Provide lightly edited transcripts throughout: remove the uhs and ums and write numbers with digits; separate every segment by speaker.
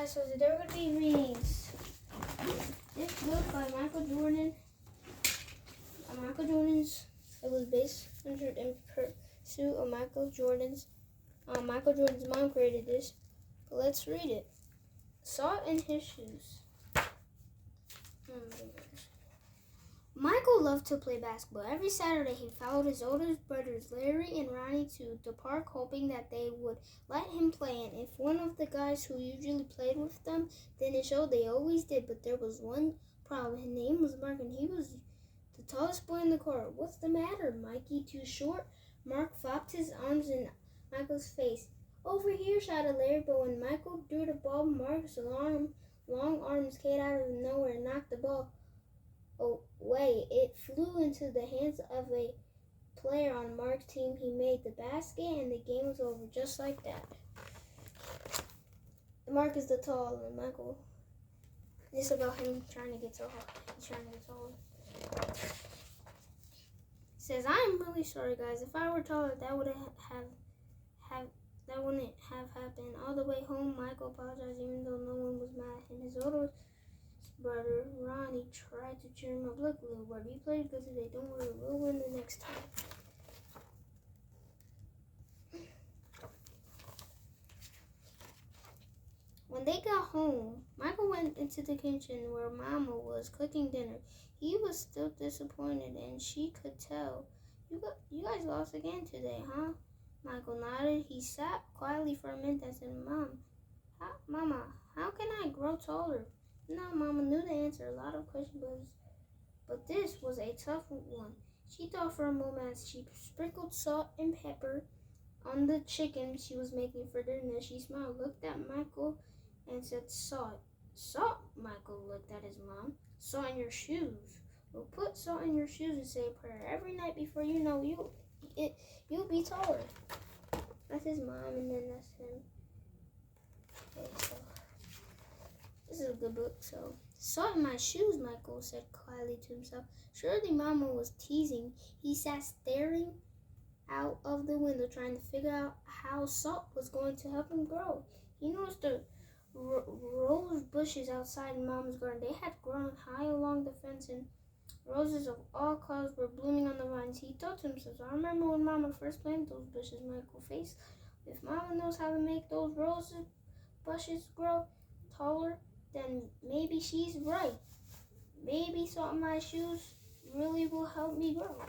Speaker 1: guys, so today we're going to be reading this book by Michael Jordan. Michael Jordan's, it was based in pursuit of Michael Jordan's. Michael Jordan's mom created this, but let's read it. Salt in his shoes. Michael loved to play basketball. Every Saturday, he followed his older brothers, Larry and Ronnie, to the park, hoping that they would let him play. And if one of the guys who usually played with them didn't show, they always did. But there was one problem. His name was Mark, and he was the tallest boy in the court. "What's the matter, Mikey? Too short?" Mark flopped his arms in Michael's face. "Over here!" shouted Larry. But when Michael threw the ball, Mark's long arms came out of nowhere and knocked the ball away. It flew into the hands of a player on Mark's team. He made the basket, and the game was over just like that. Mark is the tall, and Michael. It's about him trying to get tall. He's trying to get taller. He says, "I'm really sorry, guys. If I were taller, that wouldn't have happened." All the way home, Michael apologized, even though no one was mad at him. His older brother Ronnie tried to cheer him up. "Look, little brother, you played good today. Don't worry, we'll win the next time." When they got home, Michael went into the kitchen where Mama was cooking dinner. He was still disappointed, and she could tell. You guys lost again today, huh?" Michael nodded. He sat quietly for a minute and said, Mama, how can I grow taller?" No, Mama knew the answer. A lot of questions, but this was a tough one. She thought for a moment as she sprinkled salt and pepper on the chicken she was making for dinner. She smiled, looked at Michael, and said, "Salt." "Salt?" Michael looked at his mom. "Salt in your shoes." "Well, put salt in your shoes and say a prayer every night before you know you'll be taller." That's his mom, and then that's him. Okay, so this is a good book. So, "Salt in my shoes," Michael said quietly to himself. Surely Mama was teasing. He sat staring out of the window, trying to figure out how salt was going to help him grow. He noticed the rose bushes outside Mama's garden. They had grown high along the fence, and roses of all colors were blooming on the vines. He thought to himself, "I remember when Mama first planted those bushes." Michael faced, if Mama knows how to make those roses bushes grow taller, then maybe she's right. Maybe salt in my shoes really will help me grow.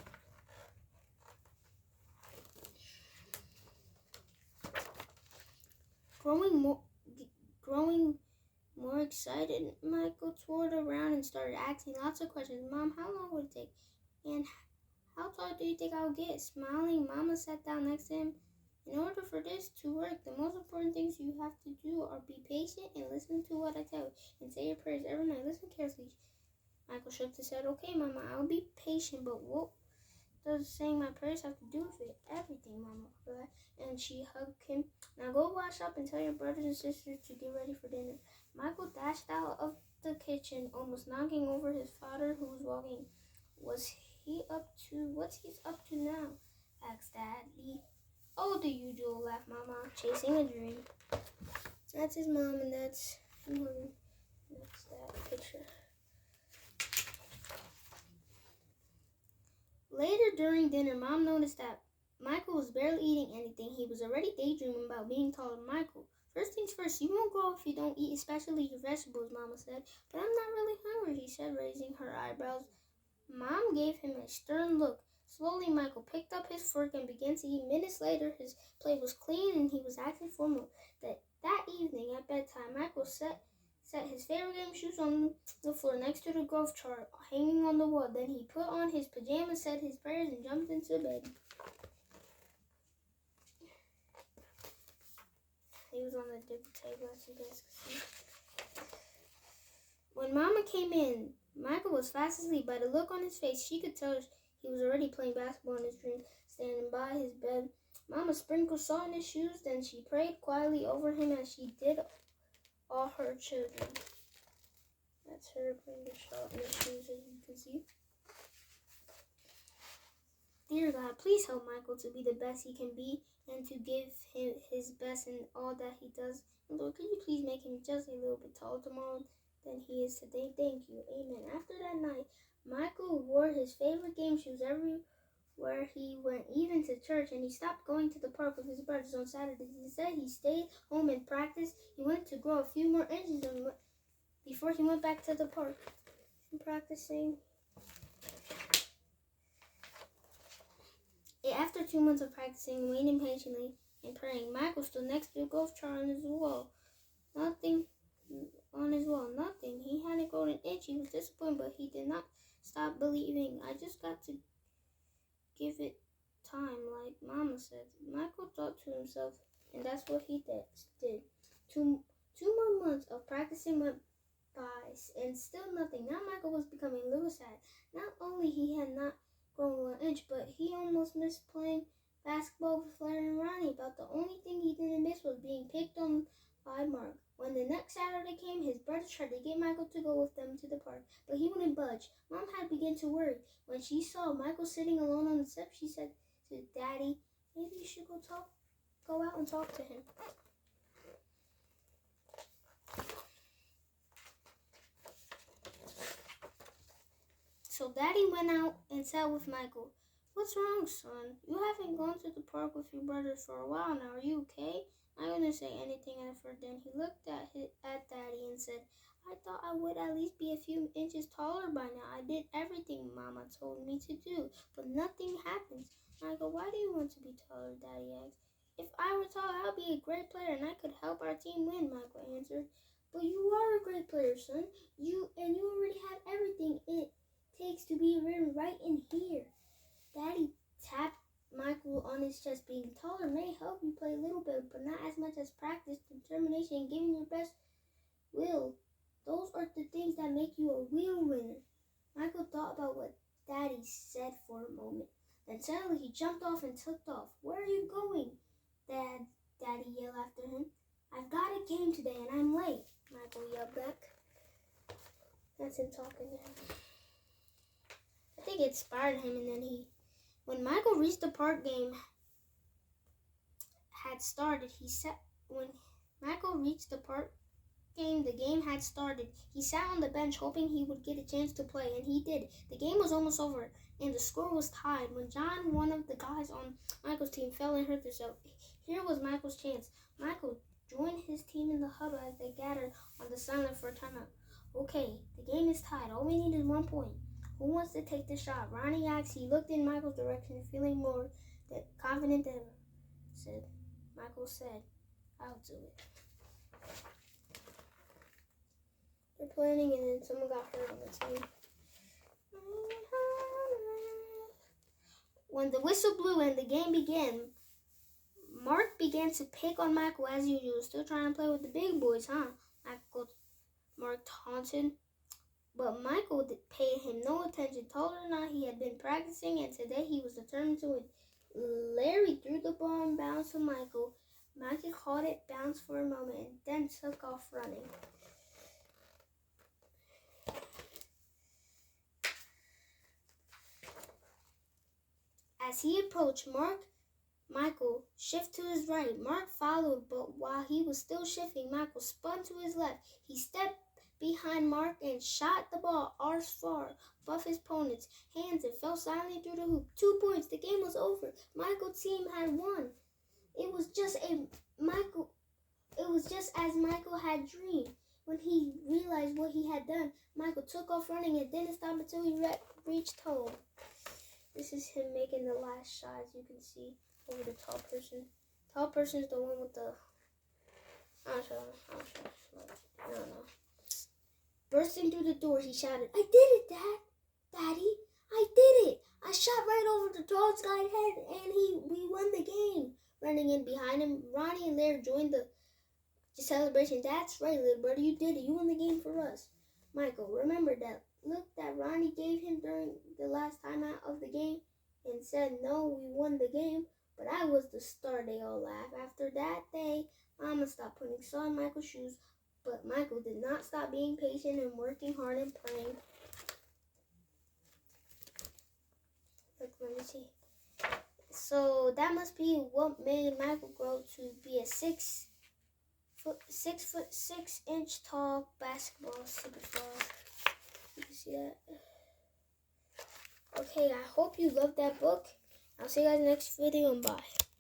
Speaker 1: Growing more excited, Michael toured around and started asking lots of questions. "Mom, how long would it take? And how tall do you think I'll get?" Smiling, Mama sat down next to him. "In order for this to work, the most important things you have to do are be patient and listen to what I tell you, and say your prayers every night. Listen carefully." Michael shook his head. "Okay, Mama, I'll be patient, but what does saying my prayers have to do with it?" "Everything," Mama replied, and she hugged him. "Now go wash up and tell your brothers and sisters to get ready for dinner." Michael dashed out of the kitchen, almost knocking over his father, who was walking. What's he up to now?" asked Daddy. "Oh, the usual," laughed Mama, "chasing a dream." That's his mom, and that's him. That's that picture. Later during dinner, Mom noticed that Michael was barely eating anything. He was already daydreaming about being taller than Michael. "First things first, you won't grow if you don't eat, especially your vegetables," Mama said. "But I'm not really hungry," he said, raising her eyebrows. Mom gave him a stern look. Slowly, Michael picked up his fork and began to eat. Minutes later, his plate was clean and he was acting for more. That evening at bedtime, Michael set his favorite game shoes on the floor next to the growth chart hanging on the wall. Then he put on his pajamas, said his prayers, and jumped into bed. He was on the dinner table, as you guys can see. When Mama came in, Michael was fast asleep. By the look on his face, she could tell he was already playing basketball in his dream. Standing by his bed, Mama sprinkled salt in his shoes. Then she prayed quietly over him as she did all her children. That's her putting the salt in his shoes, as you can see. "Dear God, please help Michael to be the best he can be and to give him his best in all that he does. Lord, could you please make him just a little bit taller tomorrow than he is today? Thank you. Amen. After that night, Michael wore his favorite game shoes everywhere he went, even to church, and he stopped going to the park with his brothers on Saturdays. Instead, he stayed home and practiced. He went to grow a few more inches before he went back to the park. Practicing. After 2 months of practicing, waiting patiently, and praying, Michael stood next to a golf chart on his wall. Nothing on his wall. Nothing. He hadn't grown an inch. He was disappointed, but he did not stop believing. I just got to give it time, like Mama said. Michael thought to himself, and that's what he did. Two more months of practicing went by, and still nothing. Now Michael was becoming a little sad. Not only he had not grown 1 inch, but he almost missed playing basketball with Larry and Ronnie. About the only thing he didn't miss was being picked on by Mark. When the next Saturday came, his brothers tried to get Michael to go with them to the park, but he wouldn't budge. Mom had begun to worry. When she saw Michael sitting alone on the steps, she said to Daddy, maybe you should go out and talk to him. So Daddy went out and sat with Michael. What's wrong, son? You haven't gone to the park with your brothers for a while now. Are you okay? I didn't say anything at first. Then he looked at Daddy and said, I thought I would at least be a few inches taller by now. I did everything Mama told me to do, but nothing happens. Michael, why do you want to be taller? Daddy asked. If I were taller, I'd be a great player and I could help our team win, Michael answered. But you are a great player, son. You already have everything it takes to be written right in here. Daddy tapped Michael on his chest. Being taller may help you play a little bit, but not as much as practice, determination, and giving your best will. Those are the things that make you a real winner. Michael thought about what Daddy said for a moment. Then suddenly he jumped off and took off. Where are you going? Daddy yelled after him. I've got a game today and I'm late, Michael yelled back. That's him talking to him. I think it inspired him, and then when Michael reached the park game had started, when Michael reached the park game, the game had started. He sat on the bench hoping he would get a chance to play, and he did. The game was almost over, and the score was tied when John, one of the guys on Michael's team, fell and hurt himself. Here was Michael's chance. Michael joined his team in the huddle as they gathered on the sideline for a timeout. Okay, the game is tied. All we need is 1 point. Who wants to take the shot? Ronnie asked. He looked in Michael's direction, feeling more confident than ever. Michael said, I'll do it. They're planning, and then someone got hurt on the team. When the whistle blew and the game began, Mark began to pick on Michael as usual. Still trying to play with the big boys, huh? Mark taunted. But Michael paid him no attention. Taller or not, he had been practicing, and today he was determined to win. Larry threw the ball and bounced to Michael. Michael caught it, bounced for a moment, and then took off running. As he approached, Michael shifted to his right. Mark followed, but while he was still shifting, Michael spun to his left. He stepped behind Mark and shot the ball arced far above his opponent's hands and fell silently through the hoop. 2 points. The game was over. Michael's team had won. It was just as Michael had dreamed. When he realized what he had done, Michael took off running and didn't stop until he reached home. This is him making the last shot, as you can see over the tall person. Tall person is the one with the no. Bursting through the door, he shouted, I did it, Daddy, I did it. I shot right over the tall guy's head, and we won the game. Running in behind him, Ronnie and Larry joined the celebration. That's right, little brother, you did it. You won the game for us. Michael, remember that look that Ronnie gave him during the last time out of the game and said, no, we won the game, but I was the star. They all laughed. After that day, Mama stopped putting salt in Michael's shoes. But Michael did not stop being patient and working hard and praying. Look, let me see. So that must be what made Michael grow to be a 6'4" 6'6" tall basketball superstar. You can see that. Okay, I hope you loved that book. I'll see you guys next video and bye.